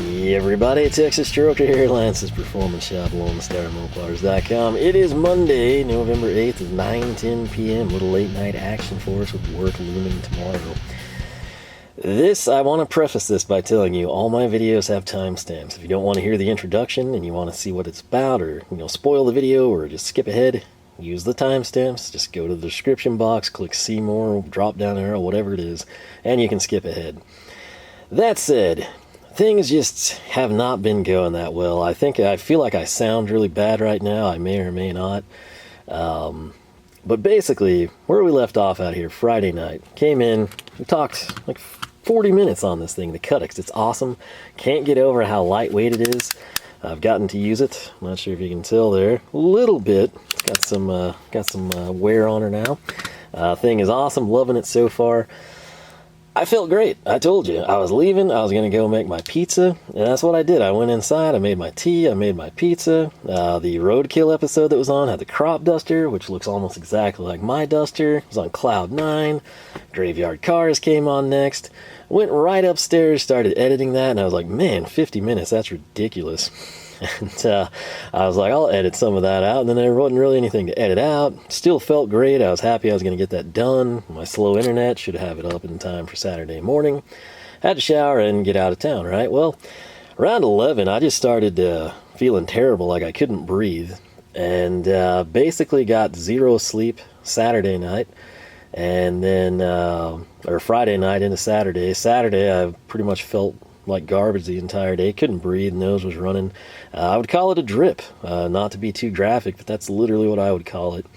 Hey everybody, it's Texas Stroker here, Lance's Performance Shop, Lone Star Mopars.com. It is Monday, November 8th, 9:10 p.m. Little late night action for us with work looming tomorrow. I want to preface this by telling you, all my videos have timestamps. If you don't want to hear the introduction and you want to see what it's about, or spoil the video, or just skip ahead, use the timestamps. Just go to the description box, click see more, drop down arrow, whatever it is, and you can skip ahead. That said, things just have not been going that well. I feel like I sound really bad right now. I may or may not. But basically, where we left off out here Friday night, came in, we talked like 40 minutes on this thing, the CutiX. It's awesome. Can't get over how lightweight it is. I've gotten to use it. I'm not sure if you can tell there. A little bit. It's got some wear on her now. Thing is awesome. Loving it so far. I felt great. I told you. I was leaving. I was going to go make my pizza. And that's what I did. I went inside. I made my tea. I made my pizza. The Roadkill episode that was on had the crop duster, which looks almost exactly like my duster. It was on Cloud 9. Graveyard Cars came on next. Went right upstairs, started editing that, and I was like, man, 50 minutes, that's ridiculous. And I was like, I'll edit some of that out, and then there wasn't really anything to edit out. Still felt great. I was happy I was going to get that done. My slow internet should have it up in time for Saturday morning. Had to shower and get out of town, right? Well, around 11, I just started feeling terrible, like I couldn't breathe, and basically got zero sleep Saturday night. And then, or Friday night into Saturday. Saturday, I pretty much felt like garbage the entire day. Couldn't breathe, nose was running. I would call it a drip. Not to be too graphic, but that's literally what I would call it.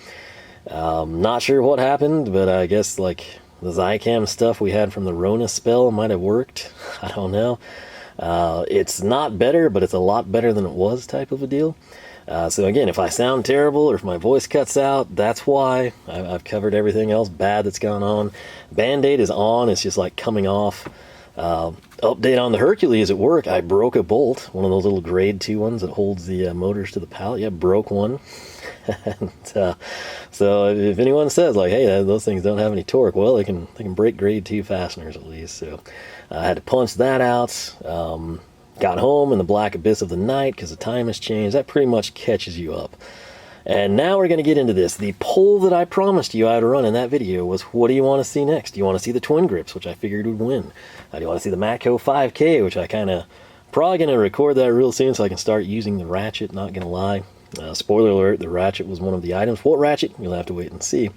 Not sure what happened, but I guess like the Zicam stuff we had from the Rona spell might have worked. I don't know. It's not better, but it's a lot better than it was type of a deal. So again, if I sound terrible or if my voice cuts out, that's why. I've covered everything else bad that's gone on. Band-Aid is on. It's just like coming off. Update on the Hercules at work. I broke a bolt, one of those little grade 2 ones that holds the motors to the pallet. Yeah, broke one. And, so if anyone says like, hey, those things don't have any torque, well, they can break grade 2 fasteners at least. So I had to punch that out. Got home in the black abyss of the night because the time has changed. That pretty much catches you up. And now we're going to get into this. The poll that I promised you I'd run in that video was, what do you want to see next? Do you want to see the Twin Grips, which I figured would win? Do you want to see the Matco 5K, which I probably going to record that real soon so I can start using the Ratchet, not going to lie. Spoiler alert, the Ratchet was one of the items. What Ratchet? You'll have to wait and see.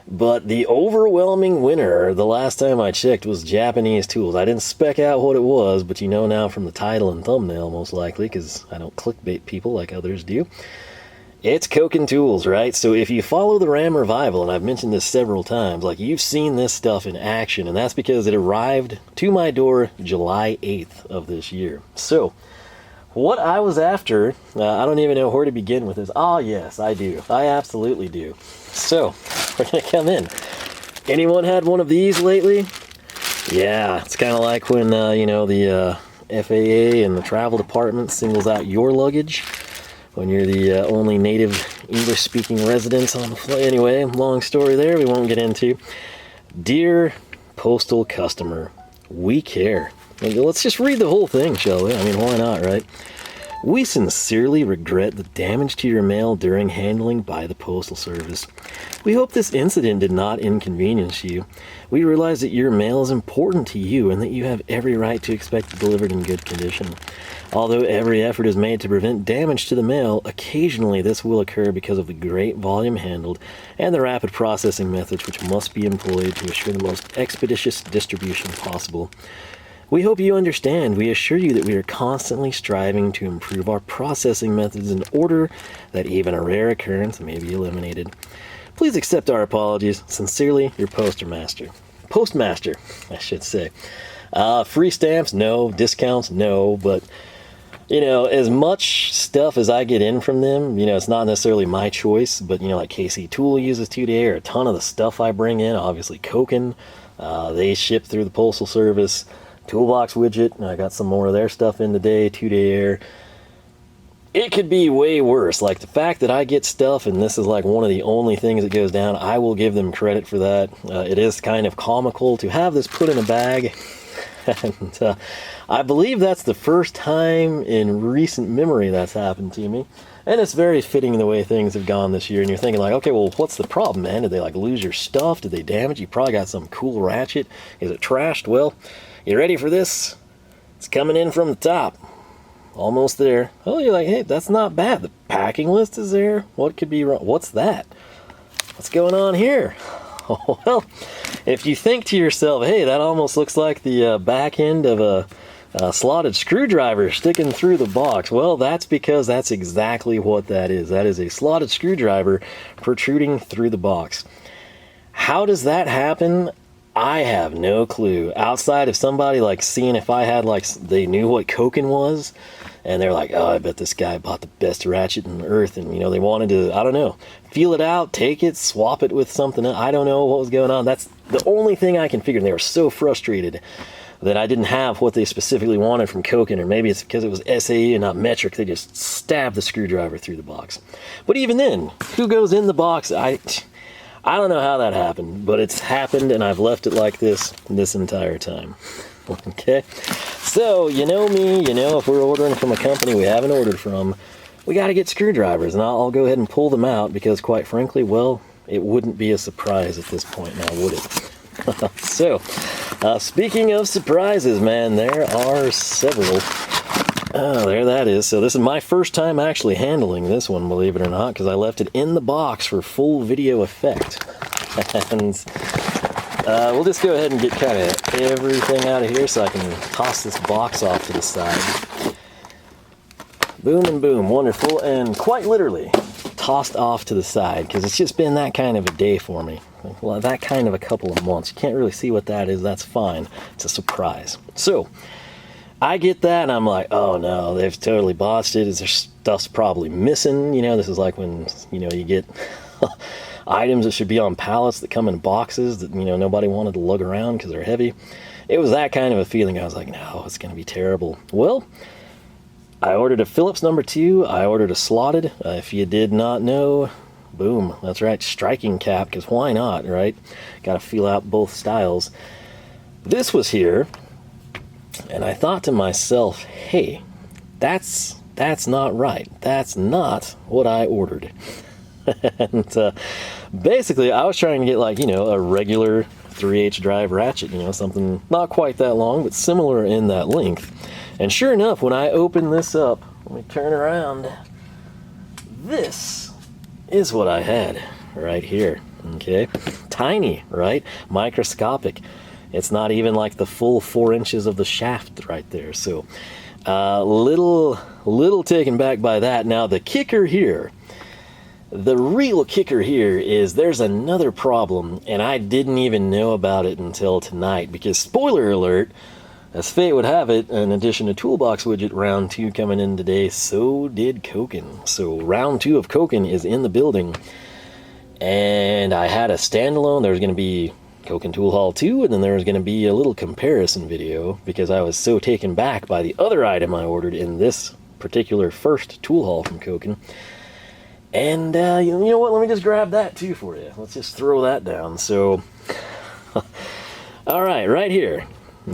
But the overwhelming winner, the last time I checked, was Japanese Tools. I didn't spec out what it was, but you know now from the title and thumbnail, most likely, because I don't clickbait people like others do. It's Koken Tools, right? So if you follow the RAM Revival, and I've mentioned this several times, like you've seen this stuff in action, and that's because it arrived to my door July 8th of this year. So what I was after, I don't even know where to begin with this. Oh yes, I do. I absolutely do. So we're going to come in. Anyone had one of these lately? Yeah, it's kind of like when, the FAA and the travel department singles out your luggage when you're the only native English-speaking residents on the flight. Anyway, long story there, we won't get into. Dear postal customer, we care. And let's just read the whole thing, shall we? I mean, why not, right? We sincerely regret the damage to your mail during handling by the Postal Service. We hope this incident did not inconvenience you. We realize that your mail is important to you and that you have every right to expect it delivered in good condition. Although every effort is made to prevent damage to the mail, occasionally this will occur because of the great volume handled and the rapid processing methods which must be employed to assure the most expeditious distribution possible. We hope you understand. We assure you that we are constantly striving to improve our processing methods in order that even a rare occurrence may be eliminated. Please accept our apologies. Sincerely, your Postmaster. Postmaster, I should say. Free stamps, no. Discounts, no. But, as much stuff as I get in from them, it's not necessarily my choice. But, like KC Tool uses 2-day air. A ton of the stuff I bring in, obviously Koken, they ship through the Postal Service. Toolbox Widget, and I got some more of their stuff in today, 2-day air. It could be way worse. Like the fact that I get stuff and this is like one of the only things that goes down, I will give them credit for that. It is kind of comical to have this put in a bag And I believe that's the first time in recent memory that's happened to me. And it's very fitting the way things have gone this year. And you're thinking like, okay, well, what's the problem, man? Did they like lose your stuff? Did they damage? You probably got some cool ratchet. Is it trashed? Well, you ready for this? It's coming in from the top. Almost there. Oh, you're like, hey, that's not bad. The packing list is there. What could be wrong? What's that? What's going on here? Well, if you think to yourself, hey, that almost looks like the back end of a slotted screwdriver sticking through the box. Well, that's because that's exactly what that is. That is a slotted screwdriver protruding through the box. How does that happen? I have no clue. Outside of somebody like seeing if I had like, they knew what Koken was, and they're like, oh, I bet this guy bought the best ratchet on earth, and you know, they wanted to, I don't know, feel it out, take it, swap it with something. I don't know what was going on. That's the only thing I can figure. And they were so frustrated that I didn't have what they specifically wanted from Koken, or maybe it's because it was SAE and not metric. They just stabbed the screwdriver through the box. But even then, who goes in the box? I don't know how that happened, but it's happened, and I've left it like this entire time. Okay, so you know me, you know if we're ordering from a company we haven't ordered from, we got to get screwdrivers, and I'll go ahead and pull them out because, quite frankly, well, it wouldn't be a surprise at this point now, would it? So, speaking of surprises, man, there are several. Oh, there that is. So this is my first time actually handling this one, believe it or not, because I left it in the box for full video effect. And we'll just go ahead and get kind of everything out of here so I can toss this box off to the side. Boom and boom, wonderful, and quite literally tossed off to the side, because it's just been that kind of a day for me. Well, that kind of a couple of months. You can't really see what that is. That's fine. It's a surprise. So I get that, and I'm like, oh no, they've totally botched it. Is there stuff's probably missing? You know, this is like when, you know, you get items that should be on pallets that come in boxes that, you know, nobody wanted to lug around because they're heavy. It was that kind of a feeling. I was like, no, it's going to be terrible. Well, I ordered a Phillips number 2. I ordered a slotted. If you did not know, boom, that's right, striking cap, because why not, right? Got to feel out both styles. This was here, and I thought to myself, hey, that's not right. That's not what I ordered. And basically, I was trying to get, like, you know, a regular 3/8 drive ratchet, you know, something not quite that long, but similar in that length. And sure enough, when I open this up, let me turn around, this is what I had right here, okay? Tiny, right? Microscopic. It's not even like the full 4 inches of the shaft right there. So little taken back by that. Now the kicker here, the real kicker here is there's another problem, and I didn't even know about it until tonight, because spoiler alert, as fate would have it, in addition to Toolbox Widget Round 2 coming in today, so did Koken. So Round 2 of Koken is in the building, and I had a standalone. There was going to be Koken Tool Haul 2, and then there was going to be a little comparison video, because I was so taken back by the other item I ordered in this particular first tool haul from Koken. And you know what, let me just grab that too for you. Let's just throw that down. So, alright, right here.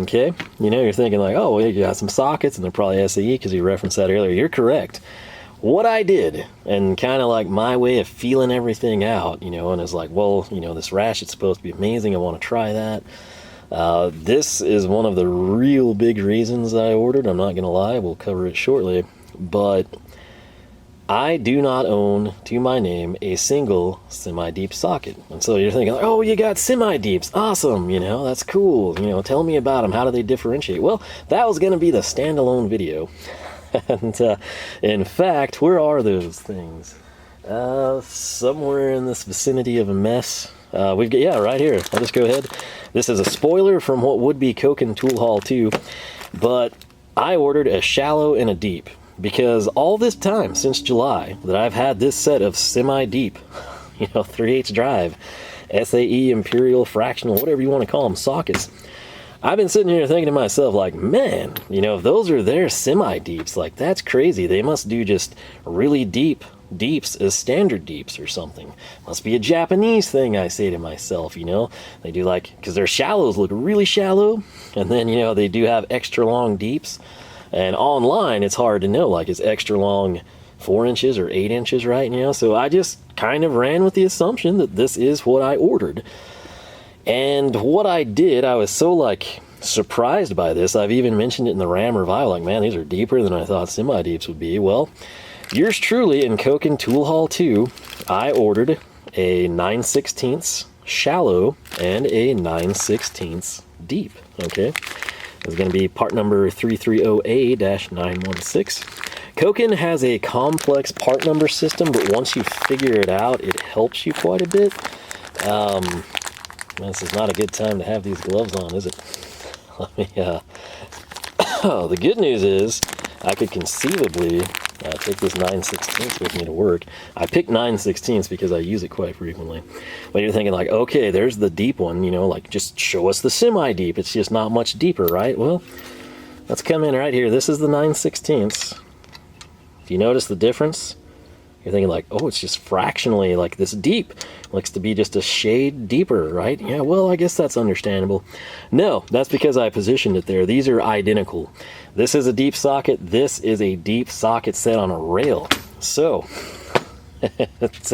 Okay, you know, you're thinking like, oh, well, you got some sockets, and they're probably SAE because you referenced that earlier. You're correct. What I did, and kind of like my way of feeling everything out, you know, and it's like, well, you know, this ratchet's supposed to be amazing. I want to try that. This is one of the real big reasons I ordered. I'm not going to lie. We'll cover it shortly. But I do not own, to my name, a single semi-deep socket. And so you're thinking, oh, you got semi-deeps. Awesome, you know, that's cool. You know, tell me about them. How do they differentiate? Well, that was going to be the standalone video. And in fact, where are those things? Somewhere in this vicinity of a mess. We've got, yeah, right here. I'll just go ahead. This is a spoiler from what would be Koken Tool Haul 2, but I ordered a shallow and a deep. Because all this time, since July, that I've had this set of semi-deep, you know, 3/8 drive, SAE, Imperial, Fractional, whatever you want to call them, sockets, I've been sitting here thinking to myself, like, man, you know, if those are their semi-deeps, like, that's crazy. They must do just really deep deeps as standard deeps or something. Must be a Japanese thing, I say to myself, you know. They do like, because their shallows look really shallow, and then, you know, they do have extra long deeps. And online, it's hard to know, like, is extra long 4 inches or 8 inches, right? You know, so I just kind of ran with the assumption that this is what I ordered. And what I did, I was so, like, surprised by this. I've even mentioned it in the RAM revival, like, man, these are deeper than I thought semi-deeps would be. Well, yours truly in Koken Tool Haul 2, I ordered a 9/16 shallow and a 9/16 deep, okay? It's going to be part number 330A-916. Koken has a complex part number system, but once you figure it out, it helps you quite a bit. This is not a good time to have these gloves on, is it? Let me, oh, the good news is I could conceivably take this 9/16 with me to work. I picked 9/16 because I use it quite frequently. But you're thinking like, okay, there's the deep one, you know, like just show us the semi-deep. It's just not much deeper, right? Well, let's come in right here. This is the 9/16. Do you notice the difference? You're thinking like, oh, it's just fractionally like this deep. Looks to be just a shade deeper, right? Yeah, well, I guess that's understandable. No, that's because I positioned it there. These are identical. This is a deep socket. This is a deep socket set on a rail. So, it's,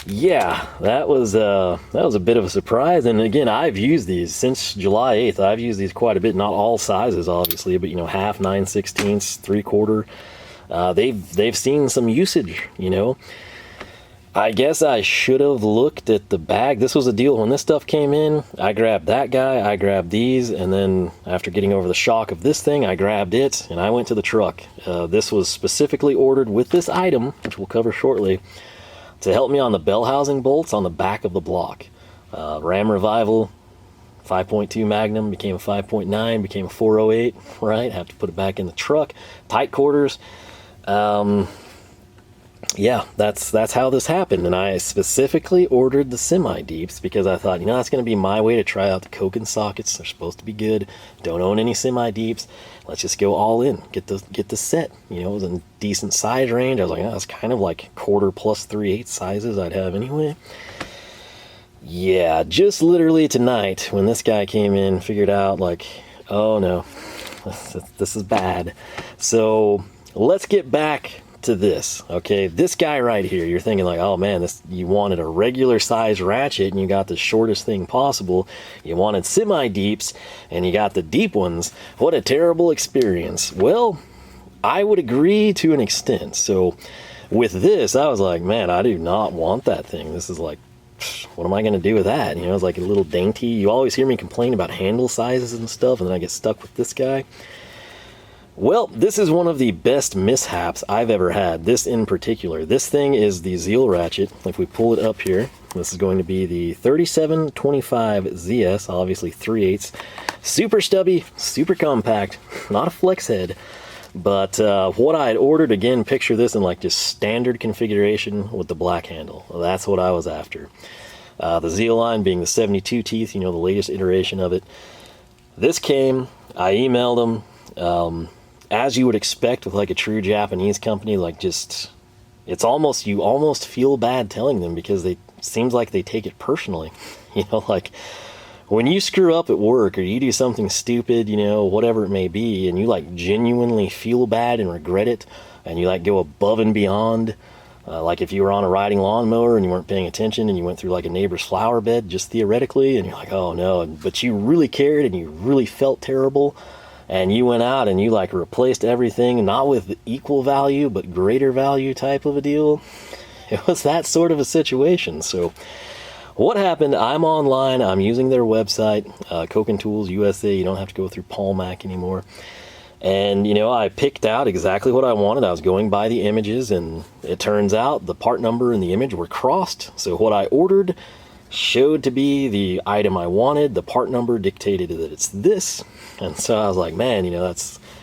yeah, that was a bit of a surprise. And again, I've used these since July 8th. I've used these quite a bit, not all sizes, obviously, but, you know, half, 9/16, 3/4. They've seen some usage, you know. I guess I should have looked at the bag. This was a deal when this stuff came in. I grabbed that guy, I grabbed these, and then after getting over the shock of this thing, I grabbed it and I went to the truck. This was specifically ordered with this item, which we'll cover shortly, to help me on the bell housing bolts on the back of the block. RAM Revival 5.2 Magnum became a 5.9, became a 408, right? Have to put it back in the truck. Tight quarters. Yeah, that's how this happened, and I specifically ordered the semi-deeps because I thought, you know, that's going to be my way to try out the Koken sockets. They're supposed to be good. Don't own any semi-deeps. Let's just go all in. Get the set. You know, it was in decent size range. I was like, oh, that's kind of like 1/4 plus 3/8 sizes I'd have anyway. Yeah, just literally tonight when this guy came in, figured out like, oh no, this is bad. So let's get back to this, okay? This guy right here, you're thinking like, oh man, you wanted a regular size ratchet and you got the shortest thing possible. You wanted semi-deeps and you got the deep ones. What a terrible experience. Well, I would agree to an extent. So with this, I was like, man, I do not want that thing. This is like, what am I going to do with that? You know, it's like a little dainty. You always hear me complain about handle sizes and stuff, and then I get stuck with this guy. Well, this is one of the best mishaps I've ever had, this in particular. This thing is the Zeal ratchet. If we pull it up here, this is going to be the 3725 ZS, obviously 3/8. Super stubby, super compact, not a flex head. But what I had ordered, again, picture this in like just standard configuration with the black handle. Well, that's what I was after. The Zeal line being the 72 teeth, you know, the latest iteration of it. This came, I emailed them. As you would expect with like a true Japanese company, like just, it's almost, you almost feel bad telling them because seems like they take it personally. You know, like when you screw up at work or you do something stupid, you know, whatever it may be, and you like genuinely feel bad and regret it, and you like go above and beyond, like if you were on a riding lawnmower and you weren't paying attention and you went through like a neighbor's flower bed, just theoretically, and you're like, oh no, but you really cared and you really felt terrible. And you went out and you like replaced everything, not with equal value, but greater value type of a deal. It was that sort of a situation. So what happened, I'm online, I'm using their website, Koken Tools USA. You don't have to go through Palmac anymore. And, you know, I picked out exactly what I wanted. I was going by the images, and it turns out the part number and the image were crossed. So what I ordered showed to be the item I wanted. The part number dictated that it's this. And so I was like, man, you know,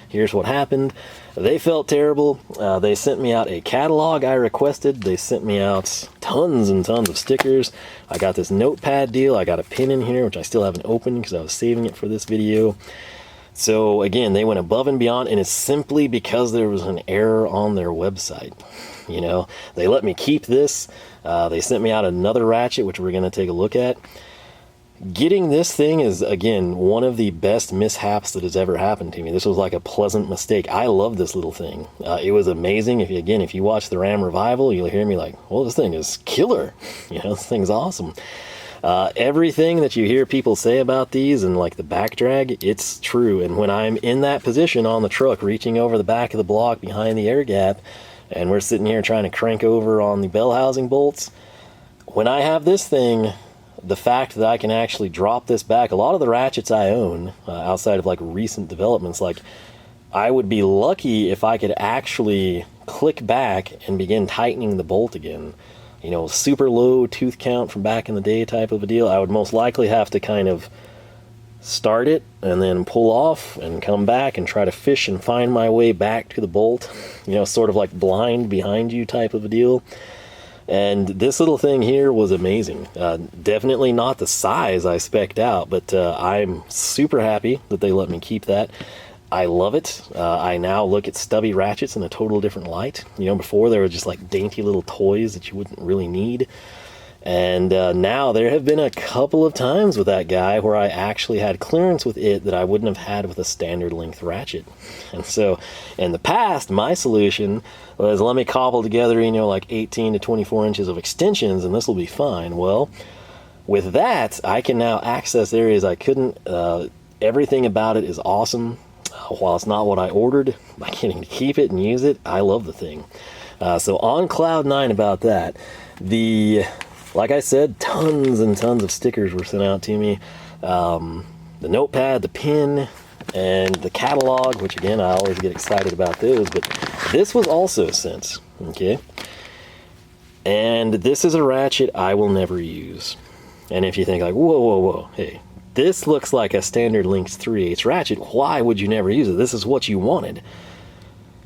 here's what happened. They felt terrible. They sent me out a catalog I requested. They sent me out tons and tons of stickers. I got this notepad deal. I got a pin in here, which I still haven't opened because I was saving it for this video. So again, they went above and beyond, and it's simply because there was an error on their website. You know, they let me keep this. They sent me out another ratchet, which we're going to take a look at. Getting this thing is, again, one of the best mishaps that has ever happened to me. This was like a pleasant mistake. I love this little thing. It was amazing. If you watch the Ram Revival, you'll hear me like, well, this thing is killer. You know, this thing's awesome. Everything that you hear people say about these and like the back drag, it's true. And when I'm in that position on the truck, reaching over the back of the block behind the air gap, and we're sitting here trying to crank over on the bell housing bolts, when I have this thing, the fact that I can actually drop this back, a lot of the ratchets I own, outside of like recent developments, like I would be lucky if I could actually click back and begin tightening the bolt again. You know, super low tooth count from back in the day type of a deal. I would most likely have to kind of start it and then pull off and come back and try to fish and find my way back to the bolt. You know, sort of like blind behind you type of a deal. And this little thing here was amazing. Definitely not the size I spec'd out, but I'm super happy that they let me keep that. I love it. I now look at stubby ratchets in a total different light. You know, before they were just like dainty little toys that you wouldn't really need. And now there have been a couple of times with that guy where I actually had clearance with it that I wouldn't have had with a standard length ratchet. And so in the past, my solution was, let me cobble together, you know, like 18 to 24 inches of extensions and this will be fine. Well, with that, I can now access areas I couldn't. Everything about it is awesome. While it's not what I ordered, by getting to keep it and use it, I love the thing. So on cloud 9 about that. Like I said, tons and tons of stickers were sent out to me. The notepad, the pin, and the catalog, which again, I always get excited about those, but this was also sent, okay? And this is a ratchet I will never use. And if you think like, whoa, whoa, whoa, hey, this looks like a standard length 3/8 ratchet. Why would you never use it? This is what you wanted.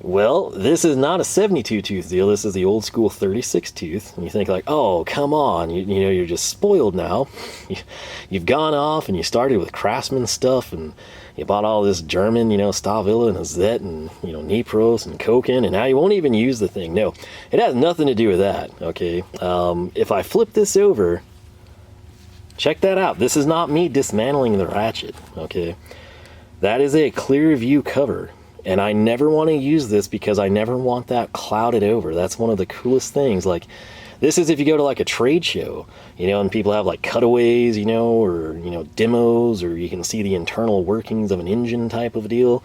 Well, this is not a 72 tooth deal. This is the old school 36 tooth. And you think like, oh, come on. You know, you're just spoiled now. You've gone off and you started with Craftsman stuff and you bought all this German, you know, Stavilla and Zet and, you know, Nipros and Koken, and now you won't even use the thing. No, it has nothing to do with that, okay? If I flip this over, check that out. This is not me dismantling the ratchet, okay? That is a clear view cover, and I never want to use this because I never want that clouded over. That's one of the coolest things. Like, this is if you go to like a trade show, you know, and people have like cutaways, you know, or, you know, demos, or you can see the internal workings of an engine type of deal.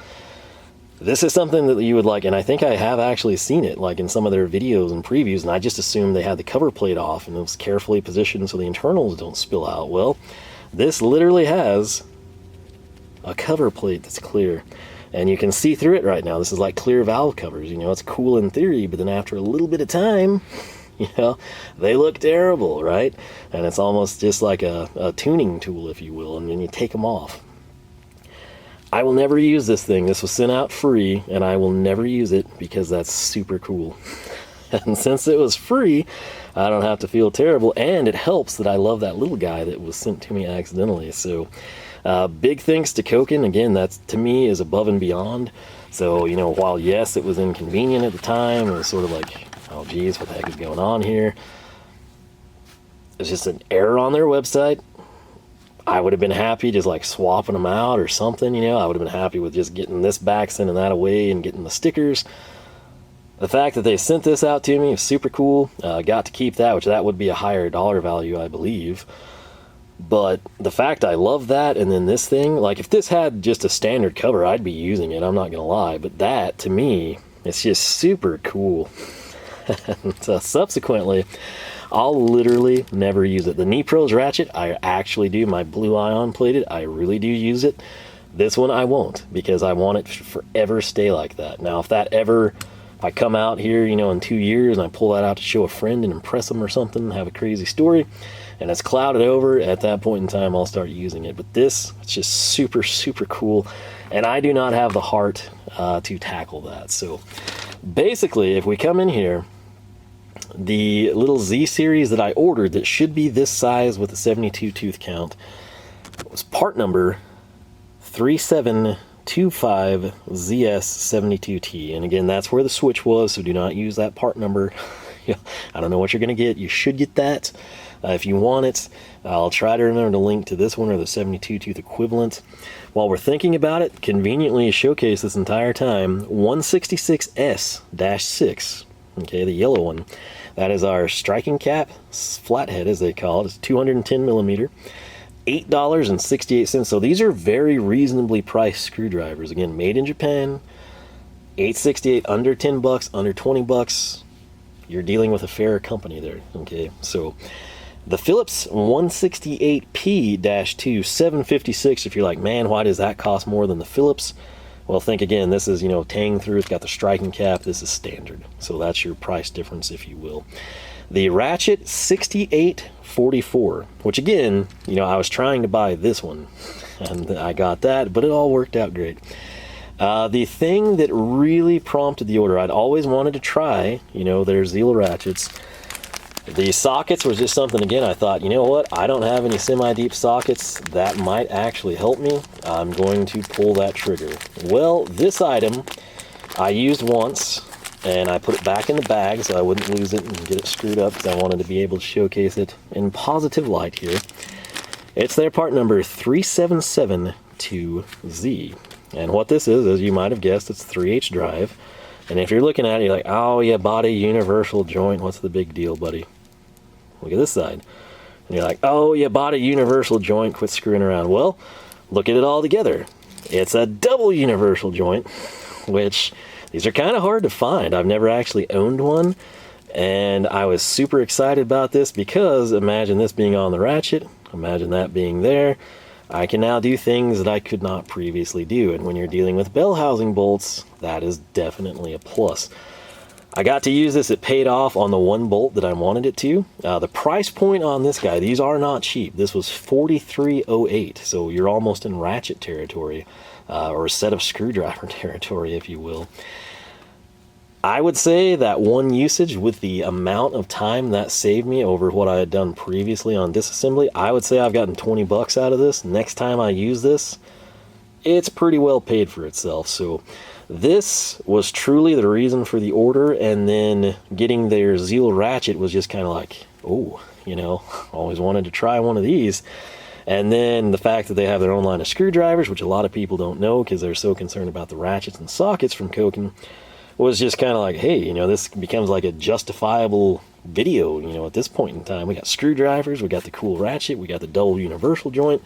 This is something that you would like, and I think I have actually seen it like in some of their videos and previews, and I just assumed they had the cover plate off and it was carefully positioned so the internals don't spill out. Well, this literally has a cover plate that's clear, and you can see through it right now. This is like clear valve covers. You know, it's cool in theory, but then after a little bit of time, you know, they look terrible, right? And it's almost just like a tuning tool, if you will, and then you take them off. I will never use this thing. This was sent out free, and I will never use it because that's super cool. And since it was free, I don't have to feel terrible, and it helps that I love that little guy that was sent to me accidentally. So big thanks to Koken. Again, that to me is above and beyond. So, you know, while yes, it was inconvenient at the time, it was sort of like, oh geez, what the heck is going on here? It's just an error on their website. I would have been happy just like swapping them out or something, you know. I would have been happy with just getting this back, sending that away, and getting the stickers. The fact that they sent this out to me is super cool. Got to keep that, which that would be a higher dollar value, I believe. But the fact I love that, and then this thing, like if this had just a standard cover, I'd be using it, I'm not gonna lie. But that, to me, it's just super cool. And subsequently, I'll literally never use it. The Nipros ratchet, I actually do. My blue ion plated, I really do use it. This one I won't, because I want it to forever stay like that. Now, if I come out here, you know, in 2 years and I pull that out to show a friend and impress them or something, have a crazy story, and it's clouded over, at that point in time, I'll start using it. But this, it's just super, super cool. And I do not have the heart to tackle that. So basically, if we come in here, the little Z series that I ordered that should be this size with a 72 tooth count was part number 25ZS72T. And again, that's where the switch was, so do not use that part number. I don't know what you're going to get. You should get that if you want it. I'll try to remember to link to this one or the 72 tooth equivalent. While we're thinking about it, conveniently showcased this entire time, 166S-6, okay, the yellow one. That is our striking cap, flathead as they call it. It's 210 millimeter, $8.68. So these are very reasonably priced screwdrivers. Again, made in Japan, $8.68, under 10 bucks, under 20 bucks. You're dealing with a fair company there, okay? So the Phillips 168P-2 756, if you're like, man, why does that cost more than the Phillips? Well, think again, this is, tang through, it's got the striking cap, this is standard. So that's your price difference, if you will. The Ratchet 6844, which again, I was trying to buy this one, and I got that, but it all worked out great. The thing that really prompted the order, I'd always wanted to try, their Zeal ratchets. The sockets was just something, again, I thought, you know what, I don't have any semi-deep sockets. That might actually help me. I'm going to pull that trigger. Well, this item I used once, and I put it back in the bag so I wouldn't lose it and get it screwed up, because I wanted to be able to showcase it in positive light here. It's their part number 3772Z. And what this is, as you might have guessed, it's 3H drive. And if you're looking at it, you're like, oh yeah, body universal joint, what's the big deal, buddy? Look at this side. And you're like, oh yeah, body universal joint, quit screwing around. Well, look at it all together. It's a double universal joint, which these are kind of hard to find. I've never actually owned one. And I was super excited about this because imagine this being on the Ratchet, imagine that being there. I can now do things that I could not previously do, and when you're dealing with bell housing bolts, that is definitely a plus. I got to use this, it paid off on the one bolt that I wanted it to. The price point on this guy, these are not cheap. This was $43.08, so you're almost in Ratchet territory, or a set of screwdriver territory, if you will. I would say that one usage, with the amount of time that saved me over what I had done previously on disassembly, I would say I've gotten 20 bucks out of this. Next time I use this, it's pretty well paid for itself. So this was truly the reason for the order, and then getting their Zeal ratchet was just kind of like, oh, always wanted to try one of these. And then the fact that they have their own line of screwdrivers, which a lot of people don't know because they're so concerned about the ratchets and sockets from Koken, was just kind of like, hey, this becomes like a justifiable video, at this point in time. We got screwdrivers, we got the cool ratchet, we got the double universal joint,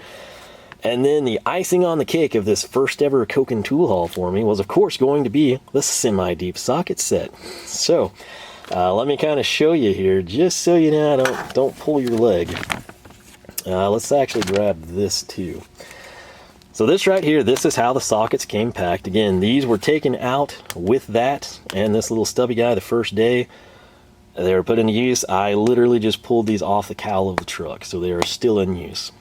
and then the icing on the cake of this first ever Koken tool haul for me was, of course, going to be the semi-deep socket set. So, let me kind of show you here, just so you know, don't pull your leg. Let's actually grab this too. So this right here, this is how the sockets came packed. Again, these were taken out with that and this little stubby guy the first day they were put into use. I literally just pulled these off the cowl of the truck, so they are still in use.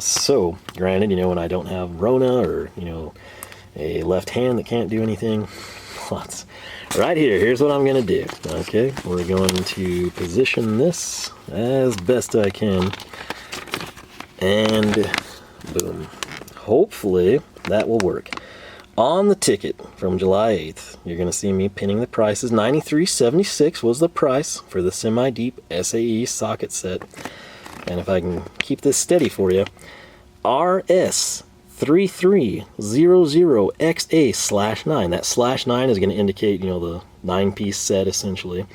So, granted, when I don't have Rona or, a left hand that can't do anything, right here's what I'm going to do. Okay, we're going to position this as best I can, and boom. Hopefully that will work. On the ticket from July 8th, you're going to see me pinning the prices. $93.76 was the price for the semi-deep SAE socket set. And if I can keep this steady for you, RS3300XA/9. That /9 is going to indicate, the 9-piece set essentially.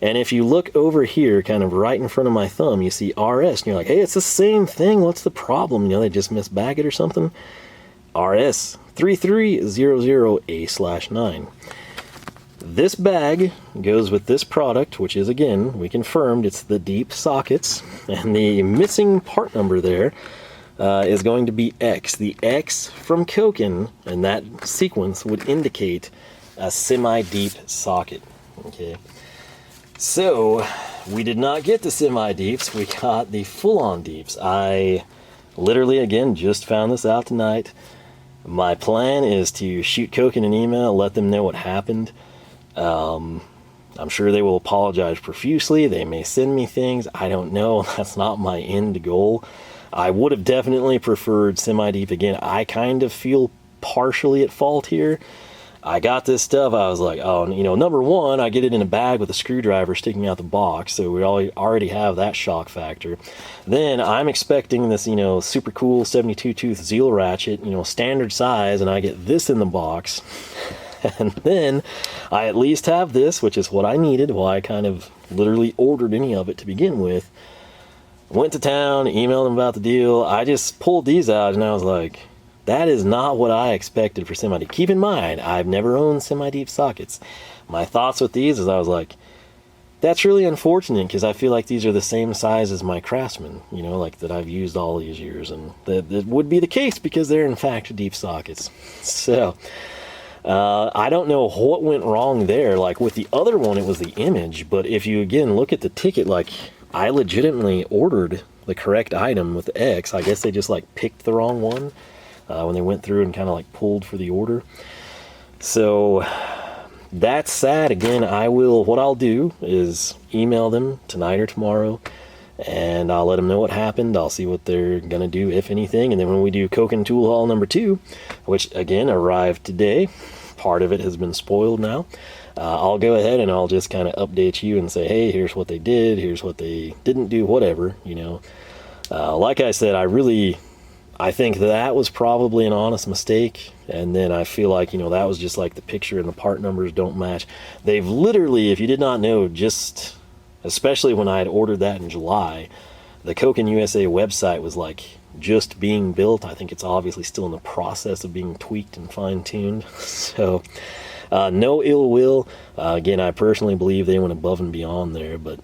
And if you look over here, kind of right in front of my thumb, you see RS, and you're like, hey, it's the same thing. What's the problem? They just misbag it or something? RS3300A/9. This bag goes with this product, which is, again, we confirmed it's the deep sockets. And the missing part number there is going to be X. The X from Koken, and that sequence would indicate a semi-deep socket. Okay. So, we did not get the semi-deeps, we got the full-on deeps. I literally, again, just found this out tonight. My plan is to shoot Koken an email, let them know what happened. I'm sure they will apologize profusely, they may send me things, I don't know, that's not my end goal. I would have definitely preferred semi-deep. Again, I kind of feel partially at fault here. I got this stuff, I was like, oh, you know, number one, I get it in a bag with a screwdriver sticking out the box, so we already have that shock factor. Then I'm expecting this, you know, super cool 72 tooth Zeal ratchet, you know, standard size, and I get this in the box. And then I at least have this, which is what I needed. Well, I kind of literally ordered any of it to begin with. Went to town, emailed them about the deal. I just pulled these out and I was like, that is not what I expected for semi-deep. Keep in mind, I've never owned semi-deep sockets. My thoughts with these is I was like, that's really unfortunate because I feel like these are the same size as my Craftsman, you know, like that I've used all these years. And that would be the case because they're in fact deep sockets. So I don't know what went wrong there. Like with the other one, it was the image. But if you again look at the ticket, like I legitimately ordered the correct item with the X. I guess they just like picked the wrong one. When they went through and kind of like pulled for the order. So that's sad. Again, what I'll do is email them tonight or tomorrow and I'll let them know what happened. I'll see what they're gonna do, if anything. And then when we do Koken Tool Haul number 2, which again arrived today, part of it has been spoiled now. I'll go ahead and I'll just kind of update you and say, hey, here's what they did, here's what they didn't do, whatever, you know. Like I said, I think that was probably an honest mistake, and then I feel like, you know, that was just like the picture and the part numbers don't match. They've literally, if you did not know, just, especially when I had ordered that in July, the Koken USA website was like just being built. I think it's obviously still in the process of being tweaked and fine-tuned. So, no ill will. Again, I personally believe they went above and beyond there, but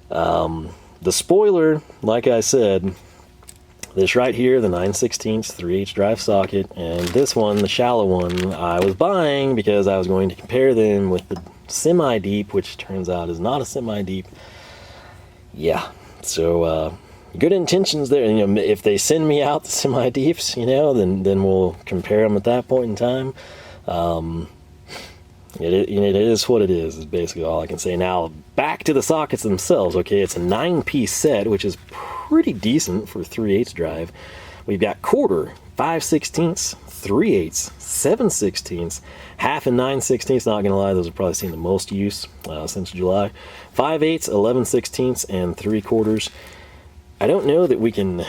the spoiler, like I said, this right here, the 9/16 3/8 drive socket, and this one, the shallow one, I was buying because I was going to compare them with the semi-deep, which turns out is not a semi-deep. Yeah, so good intentions there. You know, if they send me out the semi-deeps, you know, then we'll compare them at that point in time. It is what it is basically all I can say. Now, back to the sockets themselves. Okay, it's a 9-piece set, which is pretty decent for 3/8 drive. We've got quarter, 5/16, 3/8, 7/16, half and 9/16. Not gonna lie, those have probably seen the most use since July. 5/8, 11/16, and 3/4. I don't know that we can.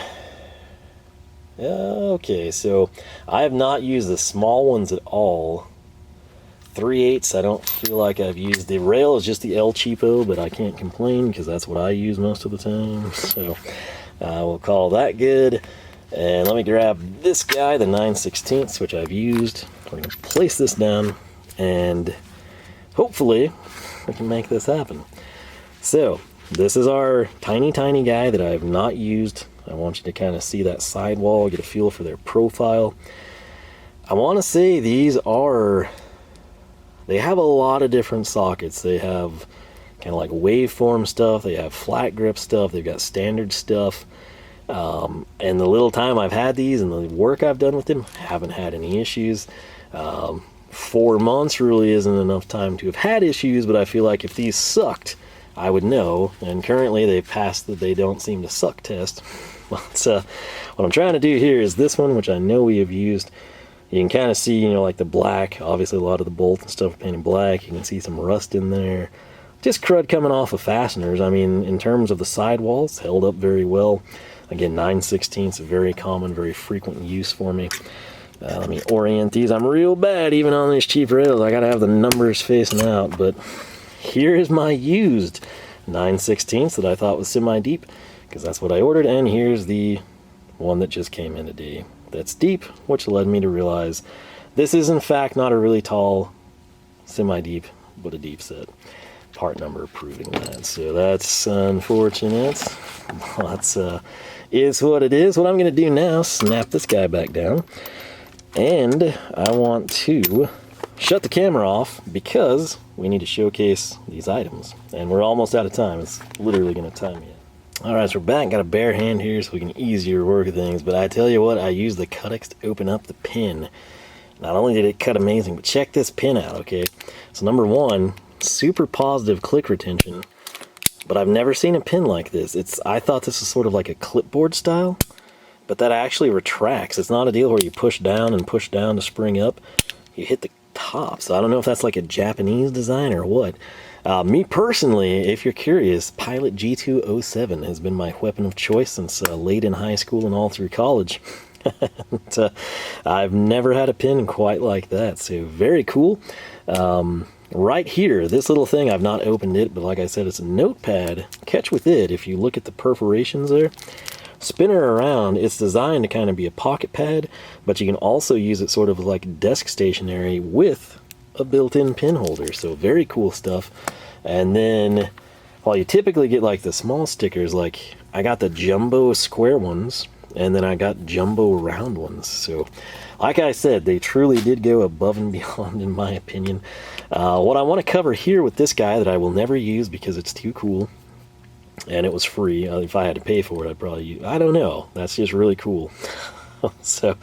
Okay, so I have not used the small ones at all. 3/8, I don't feel like I've used. The rail is just the El Cheapo, but I can't complain because that's what I use most of the time. So we'll call that good. And let me grab this guy, the 9/16, which I've used. We're going to place this down and hopefully we can make this happen. So this is our tiny guy that I have not used. I want you to kind of see that sidewall, get a feel for their profile. I want to say they have a lot of different sockets. They have kind of like waveform stuff, they have flat grip stuff, they've got standard stuff. And the little time I've had these and the work I've done with them, haven't had any issues. 4 months really isn't enough time to have had issues, but I feel like if these sucked, I would know. And currently they passed the they don't seem to suck test. Well, what I'm trying to do here is this one, which I know we have used. You can kind of see, you know, like the black, obviously a lot of the bolts and stuff are painted black. You can see some rust in there. Just crud coming off of fasteners. I mean, in terms of the sidewalls, held up very well. Again, 9/16, a very common, very frequent use for me. Let me orient these. I'm real bad even on these cheap rails. I gotta have the numbers facing out, but here is my used 9/16 that I thought was semi-deep, because that's what I ordered, and here's the one that just came in today. That's deep, which led me to realize this is in fact not a really tall semi-deep, but a deep set. Part number proving that. So that's unfortunate. That's is what it is. What I'm going to do now, snap this guy back down, and I want to shut the camera off because we need to showcase these items, and we're almost out of time. It's literally going to time me. Alright, so we're back. Got a bare hand here so we can easier work things, but I tell you what, I used the CutiX to open up the pin. Not only did it cut amazing, but check this pin out, okay? So number one, super positive click retention, but I've never seen a pin like this. I thought this was sort of like a clipboard style, but that actually retracts. It's not a deal where you push down and push down to spring up. You hit the top. So I don't know if that's like a Japanese design or what. Me personally, if you're curious, Pilot G207 has been my weapon of choice since late in high school and all through college. And, I've never had a pen quite like that, so very cool. Right here, this little thing, I've not opened it, but like I said, it's a notepad. Catch with it, if you look at the perforations there, spin it around, it's designed to kind of be a pocket pad, but you can also use it sort of like desk stationery with a built-in pen holder, so very cool stuff. And then, while you typically get like the small stickers, like I got the jumbo square ones, and then I got jumbo round ones. So, like I said, they truly did go above and beyond, in my opinion. What I want to cover here with this guy that I will never use because it's too cool, and it was free. If I had to pay for it, I'd probably use, I don't know. That's just really cool. So,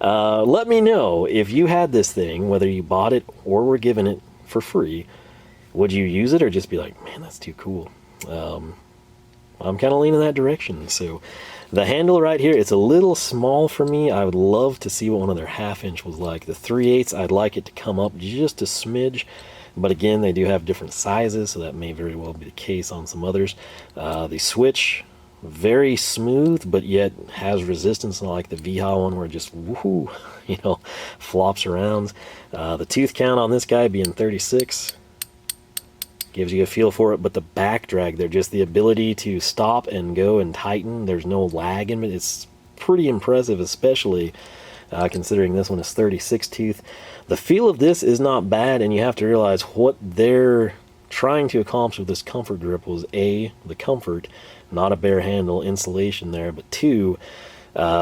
let me know if you had this thing, whether you bought it or were given it for free. Would you use it or just be like, man, that's too cool? I'm kind of leaning that direction. So, the handle right here, it's a little small for me. I would love to see what one of their 1/2 inch was like. The 3/8, I'd like it to come up just a smidge. But again, they do have different sizes, so that may very well be the case on some others. The switch, very smooth, but yet has resistance, not like the VHA one where it just, woohoo, you know, flops around. The tooth count on this guy being 36. Gives you a feel for it, but the back drag there, just the ability to stop and go and tighten, there's no lag in it. It's pretty impressive, especially considering this one is 36 tooth. The feel of this is not bad, and you have to realize what they're trying to accomplish with this comfort grip was A, the comfort, not a bare handle insulation there, but 2,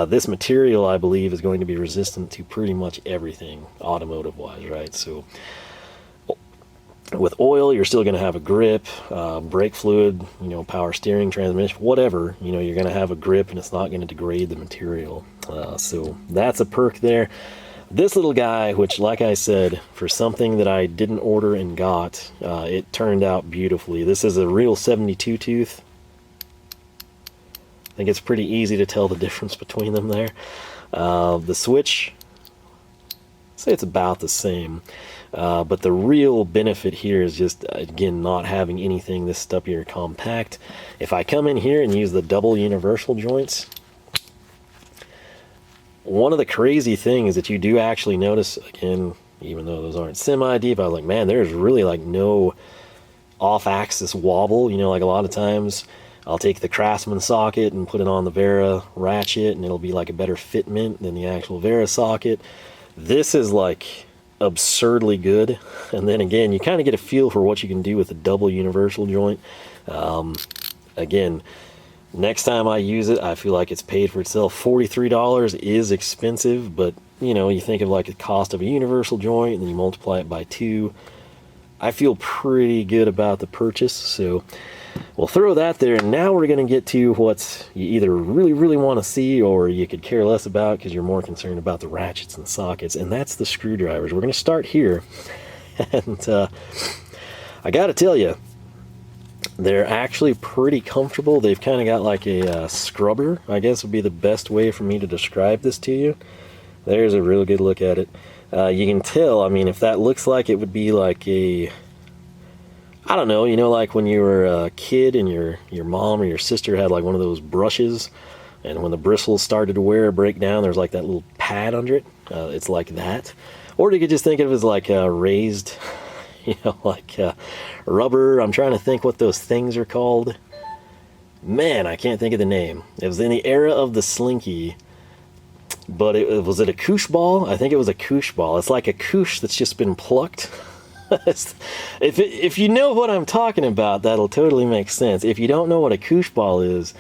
this material, I believe, is going to be resistant to pretty much everything automotive wise, right? So with oil, you're still going to have a grip, brake fluid, you know, power steering, transmission, whatever, you know, you're going to have a grip and it's not going to degrade the material. So that's a perk there. This little guy, which, like I said, for something that I didn't order and got, it turned out beautifully. This is a real 72 tooth. I think it's pretty easy to tell the difference between them there. The switch, I'd say it's about the same. But the real benefit here is just, again, not having anything this stubby or compact. If I come in here and use the double universal joints, one of the crazy things that you do actually notice, again, even though those aren't semi-deep, I was like, man, there's really like no off-axis wobble. You know, like a lot of times I'll take the Craftsman socket and put it on the Vera Ratchet, and it'll be like a better fitment than the actual Vera socket. This is like absurdly good. And then again, you kind of get a feel for what you can do with a double universal joint. Again, next time I use it, I feel like it's paid for itself. $43 is expensive, but you know, you think of like the cost of a universal joint and then you multiply it by 2. I feel pretty good about the purchase, so we'll throw that there. And now we're going to get to what you either really want to see or you could care less about because you're more concerned about the ratchets and sockets, and that's the screwdrivers. We're going to start here. And I got to tell you, they're actually pretty comfortable. They've kind of got like a scrubber, I guess would be the best way for me to describe this to you. There's a real good look at it. You can tell, I mean, if that looks like it would be like a, I don't know, you know, like when you were a kid and your mom or your sister had like one of those brushes, and when the bristles started to wear or break down, there's like that little pad under it. It's like that. Or you could just think of it as like a raised, you know, like rubber. I'm trying to think what those things are called. Man, I can't think of the name. It was in the era of the Slinky. But was it a koosh ball? I think it was a koosh ball. It's like a koosh that's just been plucked. If you know what I'm talking about, that'll totally make sense. If you don't know what a koosh ball is,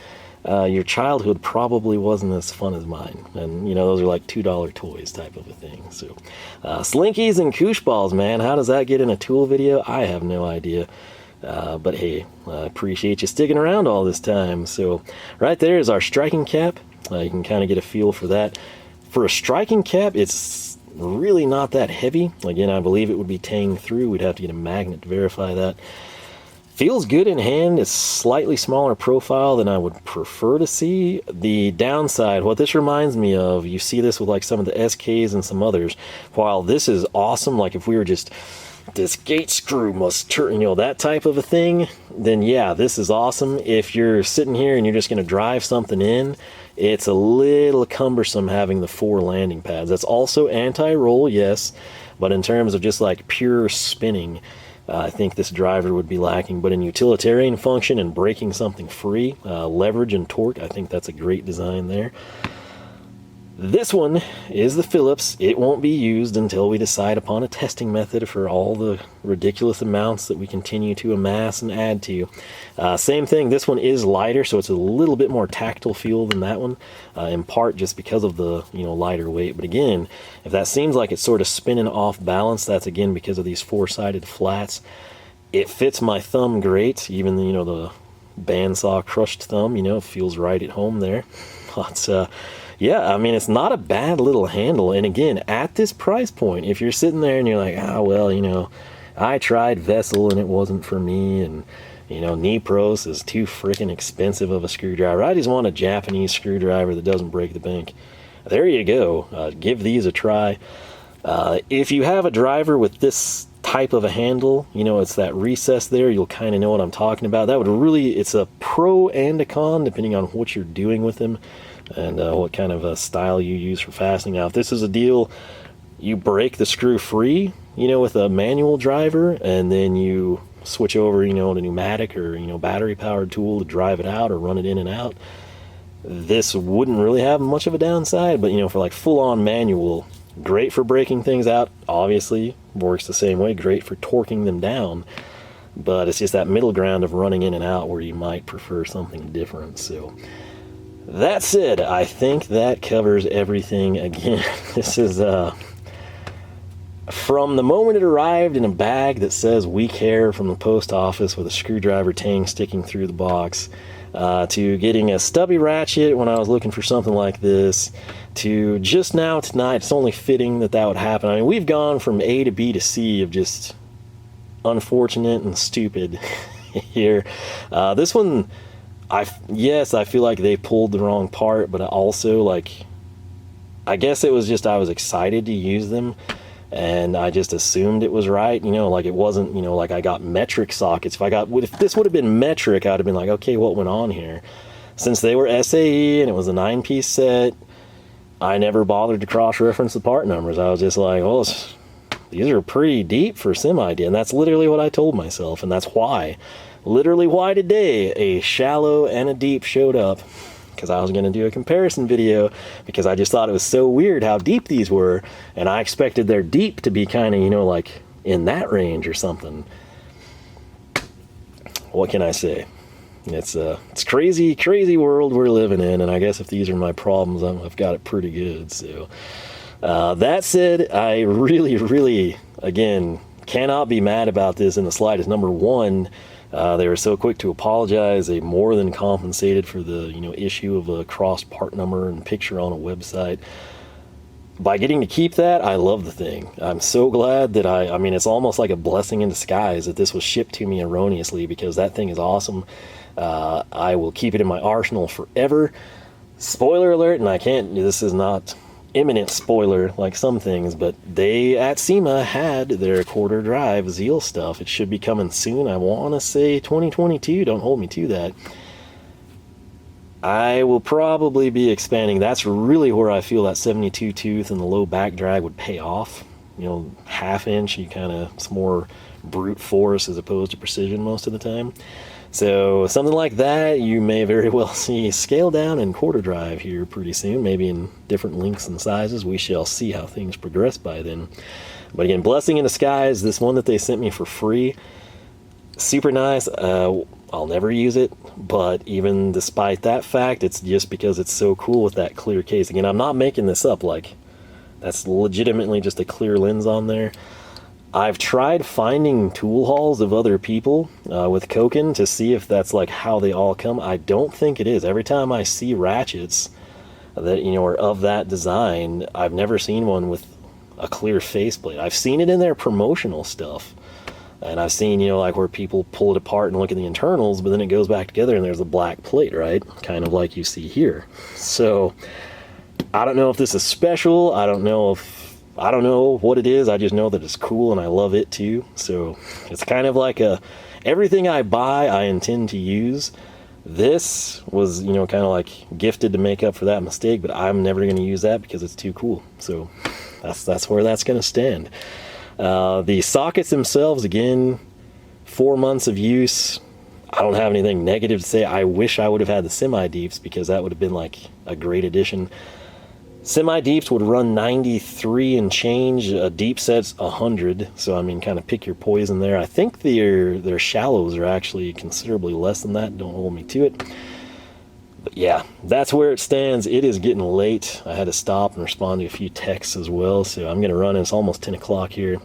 your childhood probably wasn't as fun as mine. And, you know, those are like $2 toys type of a thing. So, slinkies and koosh balls, man. How does that get in a tool video? I have no idea. But hey, I appreciate you sticking around all this time. So, right there is our striking cap. You can kind of get a feel for that. For a striking cap, it's really not that heavy. Again, I believe it would be tang through. We'd have to get a magnet to verify that. Feels good in hand. It's slightly smaller profile than I would prefer to see. The downside, what this reminds me of, you see this with like some of the SKs and some others. While this is awesome, like if we were just, this gate screw must turn, you know, that type of a thing, then yeah, this is awesome. If you're sitting here and you're just going to drive something in, it's a little cumbersome having the 4 landing pads. That's also anti-roll, yes, but in terms of just like pure spinning, I think this driver would be lacking. But in utilitarian function and breaking something free, leverage and torque, I think that's a great design there. This one is the Phillips. It won't be used until we decide upon a testing method for all the ridiculous amounts that we continue to amass and add to. Same thing, this one is lighter, so it's a little bit more tactile feel than that one, in part just because of the, you know, lighter weight. But again, if that seems like it's sort of spinning off balance, that's again because of these 4-sided flats. It fits my thumb great, even, you know, the bandsaw crushed thumb, you know, feels right at home there. But yeah, I mean, it's not a bad little handle. And again, at this price point, if you're sitting there and you're like, ah, well, you know, I tried Vessel and it wasn't for me, and, you know, Nipros is too freaking expensive of a screwdriver. I just want a Japanese screwdriver that doesn't break the bank. There you go. Give these a try. If you have a driver with this type of a handle, you know, it's that recess there, you'll kind of know what I'm talking about. That would really, it's a pro and a con depending on what you're doing with them and what kind of a style you use for fastening. Now, if this is a deal, you break the screw free, you know, with a manual driver, and then you switch over, you know, to pneumatic or, you know, battery powered tool to drive it out or run it in and out, this wouldn't really have much of a downside. But, you know, for like full on manual, great for breaking things out, obviously works the same way, great for torquing them down, but it's just that middle ground of running in and out where you might prefer something different. So that said, I think that covers everything. Again, this is from the moment it arrived in a bag that says "We Care" from the post office with a screwdriver tang sticking through the box, to getting a stubby ratchet when I was looking for something like this, to just now tonight, it's only fitting that that would happen. I mean, we've gone from A to B to C of just unfortunate and stupid here. This one, yes, I feel like they pulled the wrong part, but also, like, I guess it was just I was excited to use them, and I just assumed it was right, you know, like it wasn't, you know, like I got metric sockets. If this would have been metric, I'd have been like, okay, what went on here? Since they were SAE and it was a 9-piece set, I never bothered to cross-reference the part numbers. I was just like, well, these are pretty deep for semi-D, and that's literally what I told myself, and that's why. Literally why today a shallow and a deep showed up, because I was going to do a comparison video, because I just thought it was so weird how deep these were, and I expected their deep to be kind of, you know, like in that range or something. What can I say? It's crazy, crazy world we're living in, and I guess if these are my problems, I've got it pretty good. So that said, I really, really, again, cannot be mad about this in the slightest. Number one, they were so quick to apologize. They more than compensated for the, you know, issue of a crossed part number and picture on a website. By getting to keep that, I love the thing. I'm so glad that I mean, it's almost like a blessing in disguise that this was shipped to me erroneously, because that thing is awesome. I will keep it in my arsenal forever. Spoiler alert, and this is not imminent spoiler like some things, but they at SEMA had their quarter drive Zeal stuff. It should be coming soon. I want to say 2022. Don't hold me to that. I will probably be expanding. That's really where I feel that 72 tooth and the low back drag would pay off. You know, 1/2 inch, it's more brute force as opposed to precision most of the time. So something like that you may very well see scale down in quarter drive here pretty soon, maybe in different lengths and sizes. We shall see how things progress by then. But again, blessing in disguise, this one that they sent me for free, super nice. I'll never use it, but even despite that fact, it's just because it's so cool with that clear case. Again, I'm not making this up, like that's legitimately just a clear lens on there. I've tried finding tool hauls of other people with Koken to see if that's like how they all come. I don't think it is. Every time I see ratchets that, you know, are of that design, I've never seen one with a clear faceplate. I've seen it in their promotional stuff, And I've seen, you know, like where people pull it apart and look at the internals, but then it goes back together and there's a black plate, right? Kind of like you see here. So I don't know if this is special. I don't know what it is. I just know that it's cool and I love it too. So it's kind of like everything I buy, I intend to use. This was, you know, kind of like gifted to make up for that mistake, but I'm never going to use that because it's too cool. So that's where that's going to stand. The sockets themselves, again, 4 months of use. I don't have anything negative to say. I wish I would have had the semi-deeps because that would have been like a great addition. Semi-deeps would run 93 and change. A deep set's 100. So, I mean, kind of pick your poison there. I think their shallows are actually considerably less than that. Don't hold me to it. But yeah, that's where it stands. It is getting late. I had to stop and respond to a few texts as well. So I'm going to run. It's almost 10 o'clock here.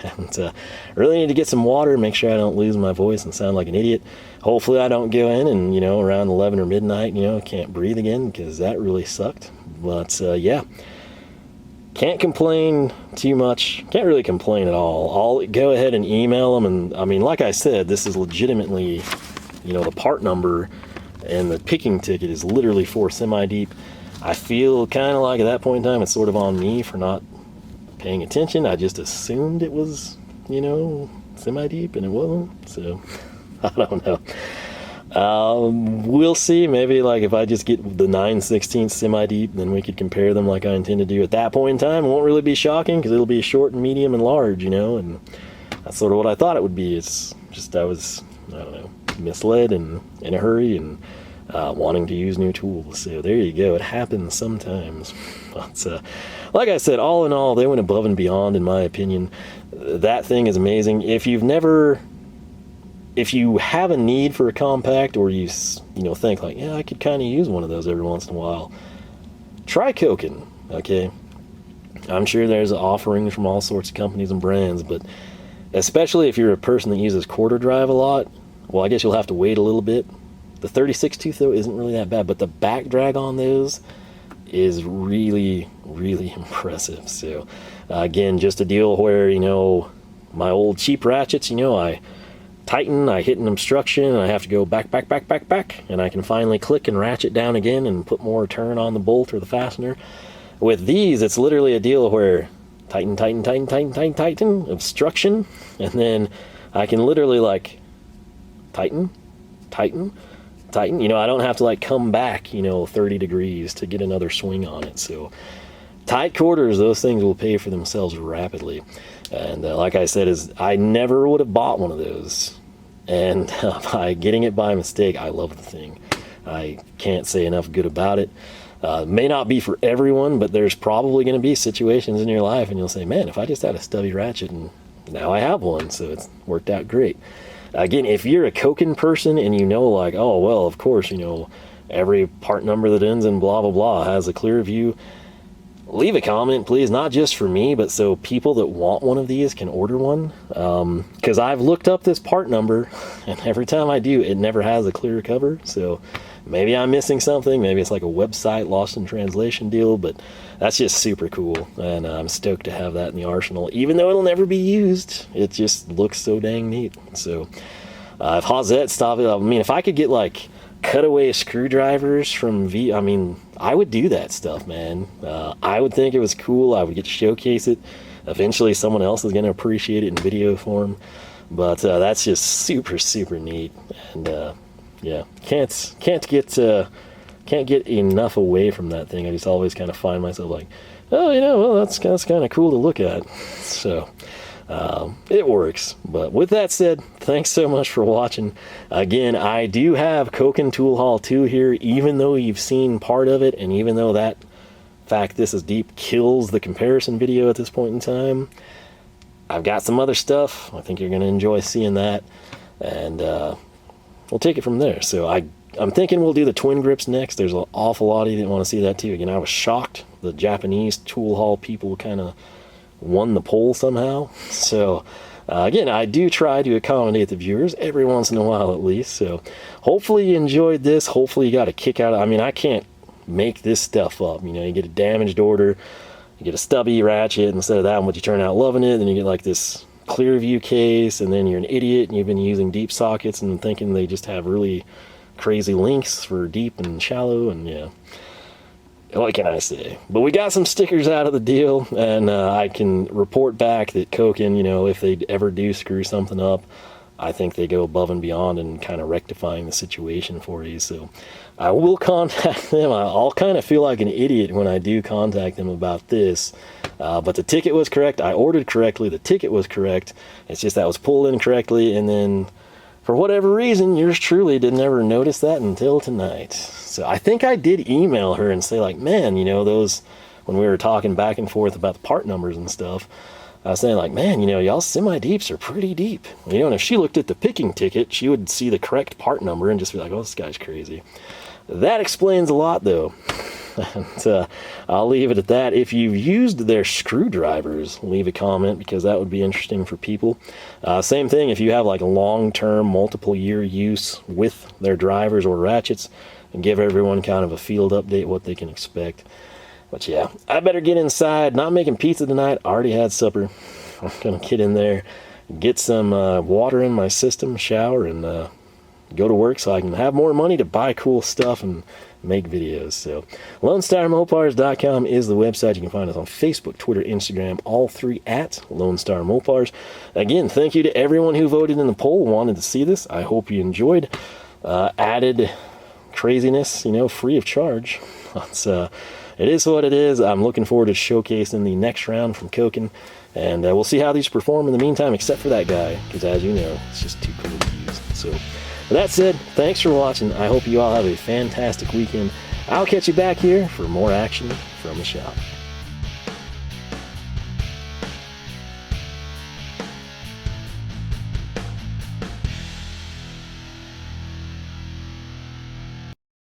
And really need to get some water, make sure I don't lose my voice and sound like an idiot. Hopefully I don't go in and, you know, around 11 or midnight, you know, can't breathe again because that really sucked. But yeah, can't complain too much. Can't really complain at all. I'll go ahead and email them. And I mean, like I said, this is legitimately, you know, the part number and the picking ticket is literally for semi-deep. I feel kind of like at that point in time, it's sort of on me for not paying attention. I just assumed it was, you know, semi-deep and it wasn't. So I don't know. We'll see. Maybe like if I just get the 9/16 semi-deep, then we could compare them like I intend to do at that point in time. It won't really be shocking because it'll be short and medium and large, you know, and that's sort of what I thought it would be. It's just I was, I don't know, misled and in a hurry and wanting to use new tools. So there you go. It happens sometimes. But like I said, all in all, they went above and beyond, in my opinion. That thing is amazing. If you have a need for a compact, or you know, think like, yeah, I could kind of use one of those every once in a while, try Koken, okay? I'm sure there's offerings from all sorts of companies and brands, but especially if you're a person that uses quarter drive a lot, well, I guess you'll have to wait a little bit. The 36 tooth, though, isn't really that bad, but the back drag on those is really, really impressive. So, again, just a deal where, you know, my old cheap ratchets, you know, I tighten, I hit an obstruction, and I have to go back, and I can finally click and ratchet down again and put more turn on the bolt or the fastener. With these, it's literally a deal where tighten, obstruction, and then I can literally like tighten. You know, I don't have to like come back, you know, 30 degrees to get another swing on it. So tight quarters, those things will pay for themselves rapidly. And like I said, I never would have bought one of those. And by getting it by mistake, I love the thing. I can't say enough good about it. May not be for everyone, but there's probably going to be situations in your life and you'll say, man, if I just had a stubby ratchet, and now I have one, so it's worked out great. Again, if you're a Koken person and you know, like, oh, well, of course, you know, every part number that ends in blah, blah, blah has a clear view, leave a comment, please, not just for me, but so people that want one of these can order one. Because I've looked up this part number, and every time I do, it never has a clear cover. So maybe I'm missing something. Maybe it's like a website lost in translation deal, but that's just super cool. And I'm stoked to have that in the arsenal. Even though it'll never be used, it just looks so dang neat. So if Hosette stopped it, I mean, if I could get like cutaway screwdrivers from I mean, I would do that stuff, man. I would think it was cool. I would get to showcase it. Eventually someone else is going to appreciate it in video form. But that's just super, super neat. And yeah, can't get enough away from that thing. I just always kind of find myself like, oh, you know, well, that's kind of cool to look at. So it works. But with that said, thanks so much for watching. Again, I do have Koken Tool Haul 2 here, even though you've seen part of it, and even though that fact this is deep kills the comparison video at this point in time, I've got some other stuff. I think you're going to enjoy seeing that, and we'll take it from there. So I'm thinking we'll do the Twin Grips next. There's an awful lot of you that want to see that too. Again, I was shocked. The Japanese tool haul people kind of won the poll somehow. So again, I do try to accommodate the viewers every once in a while at least. So hopefully you enjoyed this. Hopefully you got a kick out of it. I mean, I can't make this stuff up. You know, you get a damaged order, you get a stubby ratchet instead of that one, but you turn out loving it, and you get like this clear view case, and then you're an idiot and you've been using deep sockets and thinking they just have really crazy links for deep and shallow, and yeah, what can I say? But we got some stickers out of the deal, and I can report back that Koken, you know, if they ever do screw something up, I think they go above and beyond and kind of rectifying the situation for you. So I will contact them. I'll kind of feel like an idiot when I do contact them about this. But the ticket was correct. I ordered correctly. The ticket was correct. It's just that was pulled in correctly, and then for whatever reason, yours truly didn't ever notice that until tonight. So I think I did email her and say, like, man, you know, those, when we were talking back and forth about the part numbers and stuff, I was saying, like, man, you know, y'all semi-deeps are pretty deep. You know, and if she looked at the picking ticket, she would see the correct part number and just be like, oh, this guy's crazy. That explains a lot, though. And I'll leave it at that. If you've used their screwdrivers, leave a comment, because that would be interesting for people. Same thing if you have like a long-term, multiple-year use with their drivers or ratchets, and give everyone kind of a field update what they can expect. But yeah, I better get inside. Not making pizza tonight. Already had supper. I'm gonna get in there, get some water in my system, shower, and go to work so I can have more money to buy cool stuff and make videos. So LoneStarMopars.com is the website. You can find us on Facebook, Twitter, Instagram, all three at Lone Star Mopars. Again, thank you to everyone who voted in the poll, wanted to see this. I hope you enjoyed. Added craziness, you know, free of charge. It is what it is. I'm looking forward to showcasing the next round from Koken, and we'll see how these perform in the meantime, except for that guy, because as you know, it's just too cool to use. So with that said, thanks for watching. I hope you all have a fantastic weekend. I'll catch you back here for more action from the shop.